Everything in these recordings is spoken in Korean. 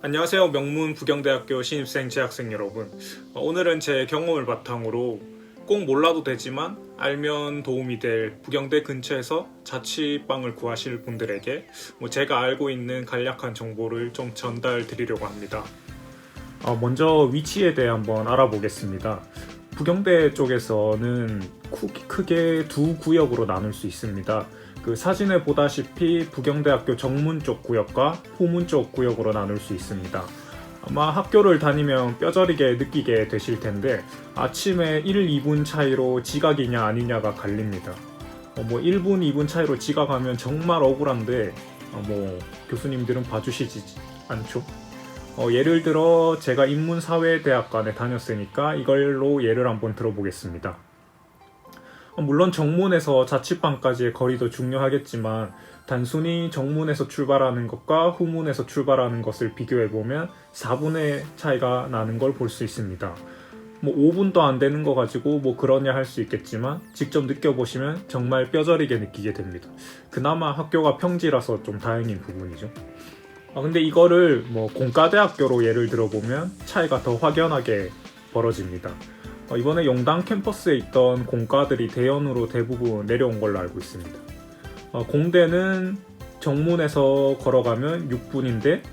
안녕하세요. 명문 부경대학교 신입생 재학생 여러분. 오늘은 제 경험을 바탕으로 꼭 몰라도 되지만 알면 도움이 될 부경대 근처에서 자취방을 구하실 분들에게 제가 알고 있는 간략한 정보를 좀 전달 드리려고 합니다. 먼저 위치에 대해 한번 알아보겠습니다. 부경대 쪽에서는 크게 두 구역으로 나눌 수 있습니다. 그 사진에 보다시피 부경대학교 정문 쪽 구역과 후문 쪽 구역으로 나눌 수 있습니다. 아마 학교를 다니면 뼈저리게 느끼게 되실 텐데 아침에 1, 2분 차이로 지각이냐 아니냐가 갈립니다. 1분, 2분 차이로 지각하면 정말 억울한데 교수님들은 봐주시지 않죠. 예를 들어 제가 인문사회대학관에 다녔으니까 이걸로 예를 한번 들어보겠습니다. 물론 정문에서 자취방까지의 거리도 중요하겠지만 단순히 정문에서 출발하는 것과 후문에서 출발하는 것을 비교해보면 4분의 차이가 나는 걸 볼 수 있습니다. 5분도 안 되는 거 가지고 그러냐 할 수 있겠지만 직접 느껴보시면 정말 뼈저리게 느끼게 됩니다. 그나마 학교가 평지라서 좀 다행인 부분이죠. 근데 이거를 공과대학교로 예를 들어보면 차이가 더 확연하게 벌어집니다. 이번에 용당 캠퍼스에 있던 공과들이 대연으로 대부분 내려온 걸로 알고 있습니다. 공대는 정문에서 걸어가면 6분인데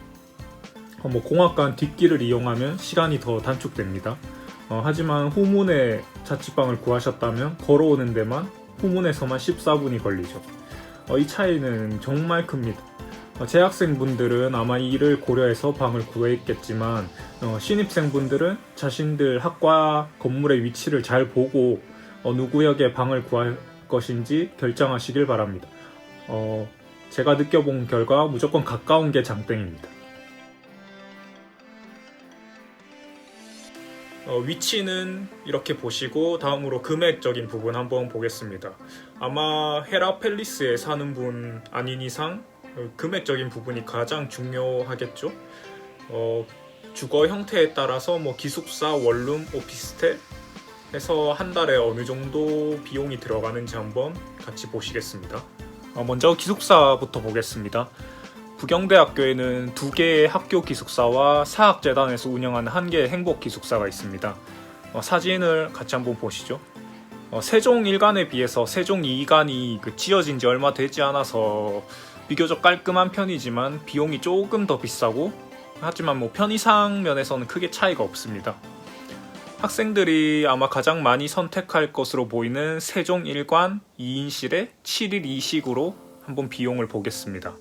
공학관 뒷길을 이용하면 시간이 더 단축됩니다. 하지만 후문에 자취방을 구하셨다면 걸어오는 데만 후문에서만 14분이 걸리죠. 이 차이는 정말 큽니다. 재학생분들은 아마 이를 고려해서 방을 구했겠지만 신입생분들은 자신들 학과 건물의 위치를 잘 보고 어느 구역에 방을 구할 것인지 결정하시길 바랍니다. 제가 느껴본 결과 무조건 가까운 게 장땡입니다. 위치는 이렇게 보시고 다음으로 금액적인 부분 한번 보겠습니다. 아마 헤라 팰리스에 사는 분 아닌 이상 금액적인 부분이 가장 중요하겠죠. 주거 형태에 따라서 기숙사, 원룸, 오피스텔 해서 한 달에 어느 정도 비용이 들어가는지 한번 같이 보시겠습니다. 먼저 기숙사부터 보겠습니다. 부경대학교에는 2개의 학교 기숙사와 사학재단에서 운영하는 1개의 행복 기숙사가 있습니다. 사진을 같이 한번 보시죠. 세종 1관에 비해서 세종 2관이 지어진 지 얼마 되지 않아서 비교적 깔끔한 편이지만 비용이 조금 더 비싸고 하지만 편의상 면에서는 크게 차이가 없습니다. 학생들이 아마 가장 많이 선택할 것으로 보이는 세종 1관 2인실에 7일 2식으로 한번 비용을 보겠습니다.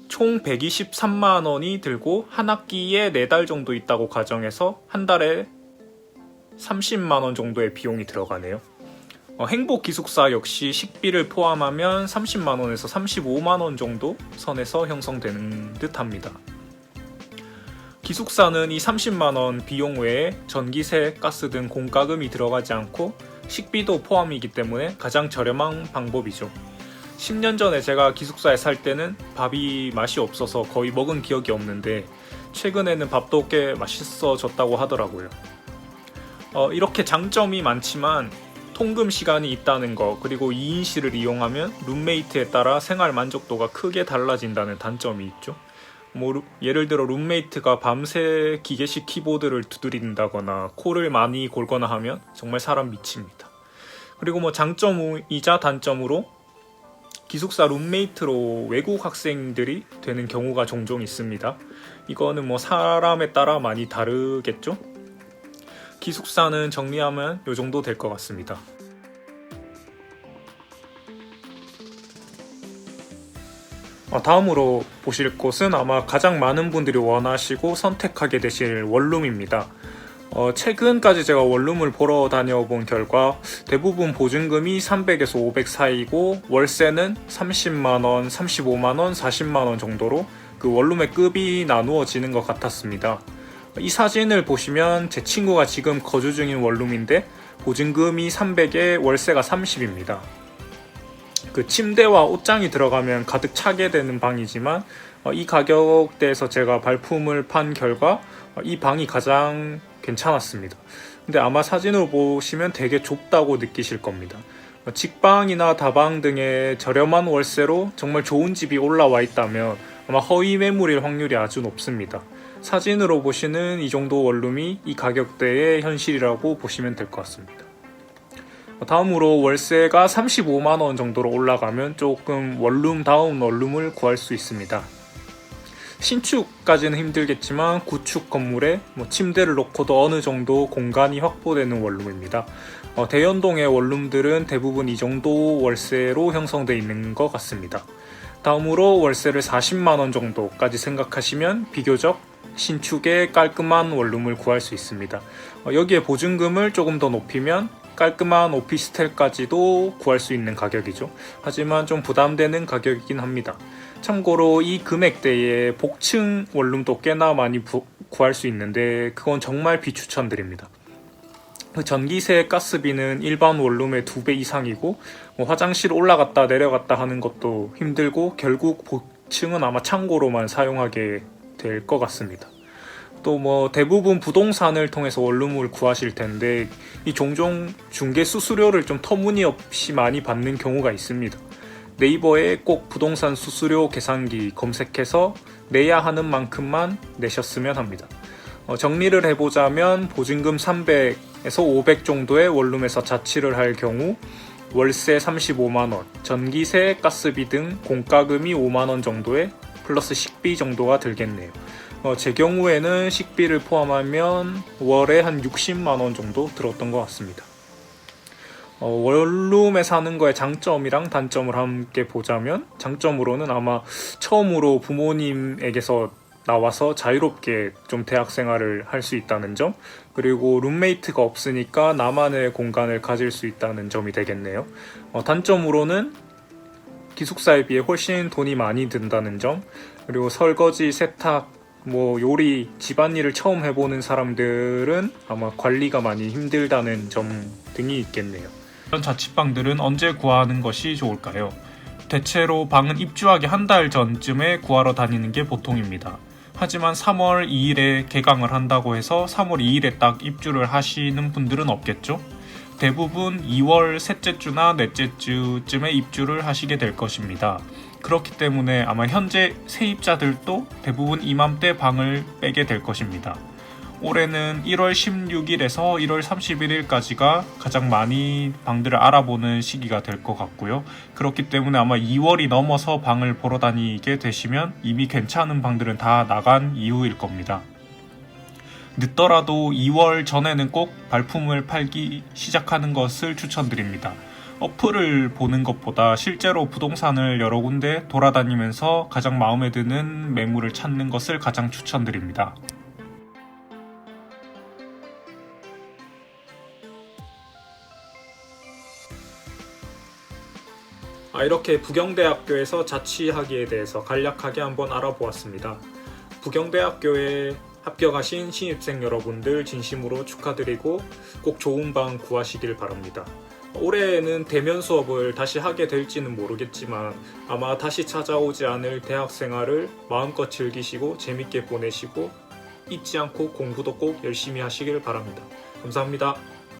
총 123만 원이 들고 한 학기에 4달 정도 있다고 가정해서 한 달에 30만 원 정도의 비용이 들어가네요. 행복 기숙사 역시 식비를 포함하면 30만 원에서 35만 원 정도 선에서 형성되는 듯 합니다. 기숙사는 이 30만 원 비용 외에 전기세, 가스 등 공과금이 들어가지 않고 식비도 포함이기 때문에 가장 저렴한 방법이죠. 10년 전에 제가 기숙사에 살 때는 밥이 맛이 없어서 거의 먹은 기억이 없는데 최근에는 밥도 꽤 맛있어졌다고 하더라고요. 이렇게 장점이 많지만 통금 시간이 있다는 거, 그리고 2인실을 이용하면 룸메이트에 따라 생활 만족도가 크게 달라진다는 단점이 있죠. 예를 들어 룸메이트가 밤새 기계식 키보드를 두드린다거나 코를 많이 골거나 하면 정말 사람 미칩니다. 그리고 장점이자 단점으로 기숙사 룸메이트로 외국 학생들이 되는 경우가 종종 있습니다. 이거는 사람에 따라 많이 다르겠죠? 기숙사는 정리하면 이 정도 될 것 같습니다. 다음으로 보실 곳은 아마 가장 많은 분들이 원하시고 선택하게 되실 원룸입니다. 최근까지 제가 원룸을 보러 다녀본 결과 대부분 보증금이 300에서 500 사이고 월세는 30만원, 35만원, 40만원 정도로 그 원룸의 급이 나누어지는 것 같았습니다. 이 사진을 보시면 제 친구가 지금 거주 중인 원룸인데 보증금이 300에 월세가 30입니다. 그 침대와 옷장이 들어가면 가득 차게 되는 방이지만 이 가격대에서 제가 발품을 판 결과 이 방이 가장 괜찮았습니다. 근데 아마 사진으로 보시면 되게 좁다고 느끼실 겁니다. 직방이나 다방 등의 저렴한 월세로 정말 좋은 집이 올라와 있다면 아마 허위 매물일 확률이 아주 높습니다. 사진으로 보시는 이 정도 원룸이 이 가격대의 현실이라고 보시면 될 것 같습니다. 다음으로 월세가 35만원 정도로 올라가면 조금 원룸다운 원룸을 구할 수 있습니다. 신축까지는 힘들겠지만 구축 건물에 침대를 놓고도 어느 정도 공간이 확보되는 원룸입니다. 대연동의 원룸들은 대부분 이 정도 월세로 형성되어 있는 것 같습니다. 다음으로 월세를 40만원 정도까지 생각하시면 비교적 신축의 깔끔한 원룸을 구할 수 있습니다. 여기에 보증금을 조금 더 높이면 깔끔한 오피스텔까지도 구할 수 있는 가격이죠. 하지만 좀 부담되는 가격이긴 합니다. 참고로 이 금액대에 복층 원룸도 꽤나 많이 구할 수 있는데 그건 정말 비추천드립니다. 전기세, 가스비는 일반 원룸의 2배 이상이고 화장실 올라갔다 내려갔다 하는 것도 힘들고 결국 복층은 아마 창고로만 사용하게 될 것 같습니다. 또 대부분 부동산을 통해서 원룸을 구하실 텐데 이 종종 중개 수수료를 좀 터무니없이 많이 받는 경우가 있습니다. 네이버에 꼭 부동산 수수료 계산기 검색해서 내야 하는 만큼만 내셨으면 합니다. 정리를 해보자면 보증금 300에서 500 정도의 원룸에서 자취를 할 경우 월세 35만원, 전기세, 가스비 등 공과금이 5만원 정도에 플러스 식비 정도가 들겠네요. 제 경우에는 식비를 포함하면 월에 한 60만원 정도 들었던 것 같습니다. 원룸에 사는 거의 장점이랑 단점을 함께 보자면 장점으로는 아마 처음으로 부모님에게서 나와서 자유롭게 좀 대학 생활을 할 수 있다는 점, 그리고 룸메이트가 없으니까 나만의 공간을 가질 수 있다는 점이 되겠네요. 단점으로는 기숙사에 비해 훨씬 돈이 많이 든다는 점, 그리고 설거지, 세탁, 요리, 집안일을 처음 해보는 사람들은 아마 관리가 많이 힘들다는 점 등이 있겠네요. 이런 자취방들은 언제 구하는 것이 좋을까요? 대체로 방은 입주하기 한 달 전쯤에 구하러 다니는 게 보통입니다. 하지만 3월 2일에 개강을 한다고 해서 3월 2일에 딱 입주를 하시는 분들은 없겠죠? 대부분 2월 셋째 주나 넷째 주쯤에 입주를 하시게 될 것입니다. 그렇기 때문에 아마 현재 세입자들도 대부분 이맘때 방을 빼게 될 것입니다. 올해는 1월 16일에서 1월 31일까지가 가장 많이 방들을 알아보는 시기가 될 것 같고요. 그렇기 때문에 아마 2월이 넘어서 방을 보러 다니게 되시면 이미 괜찮은 방들은 다 나간 이후일 겁니다. 늦더라도 2월 전에는 꼭 발품을 팔기 시작하는 것을 추천드립니다. 어플을 보는 것보다 실제로 부동산을 여러 군데 돌아다니면서 가장 마음에 드는 매물을 찾는 것을 가장 추천드립니다. 이렇게 부경대학교에서 자취하기에 대해서 간략하게 한번 알아보았습니다. 부경대학교에 합격하신 신입생 여러분들 진심으로 축하드리고 꼭 좋은 방 구하시길 바랍니다. 올해에는 대면 수업을 다시 하게 될지는 모르겠지만 아마 다시 찾아오지 않을 대학 생활을 마음껏 즐기시고 재밌게 보내시고 잊지 않고 공부도 꼭 열심히 하시길 바랍니다. 감사합니다.